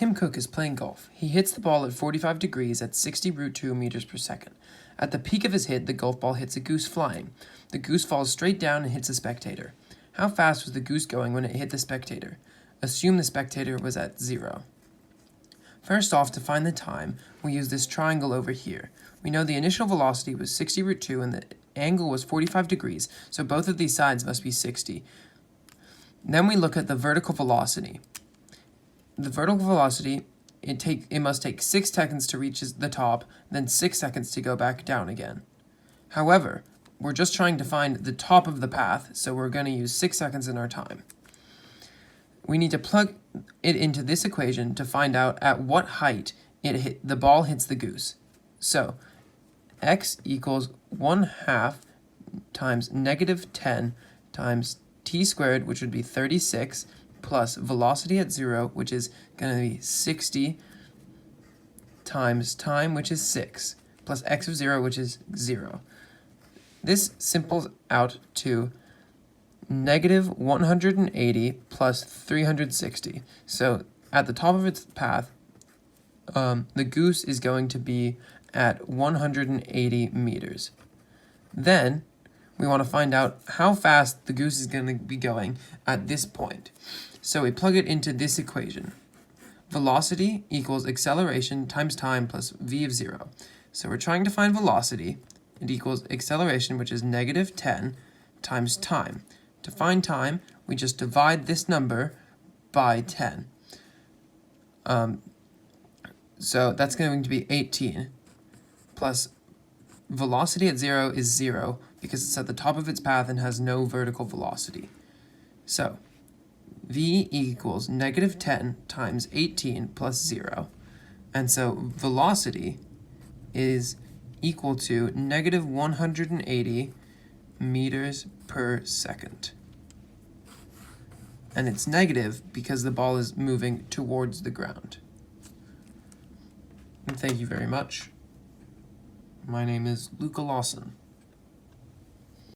Tim Cooke is playing golf. He hits the ball at 45 degrees at 60 root 2 meters per second. At the peak of his hit, the golf ball hits a goose flying. The goose falls straight down and hits a spectator. How fast was the goose going when it hit the spectator? Assume the spectator was at 0. First off, to find the time, we use this triangle over here. We know the initial velocity was 60 root 2 and the angle was 45 degrees, so both of these sides must be 60. Then we look at the vertical velocity. The vertical velocity, it must take 6 seconds to reach the top, then 6 seconds to go back down again. However, we're just trying to find the top of the path, so we're going to use 6 seconds in our time. We need to plug it into this equation to find out at what height the ball hits the goose. So, x equals 1/2 times negative 10 times t squared, which would be 36, plus velocity at 0, which is going to be 60, times time, which is 6, plus x of 0, which is 0. This simples out to negative 180 plus 360. So at the top of its path, the goose is going to be at 180 meters. Then we want to find out how fast the goose is going to be going at this point. So we plug it into this equation. Velocity equals acceleration times time plus v of 0. So we're trying to find velocity. It equals acceleration, which is negative 10 times time. To find time, we just divide this number by 10. So that's going to be 18, plus velocity at 0 is 0, because it's at the top of its path and has no vertical velocity. So v equals negative 10 times 18 plus 0. And so velocity is equal to negative 180 meters per second. And it's negative because the ball is moving towards the ground. And thank you very much. My name is Luca Lawson.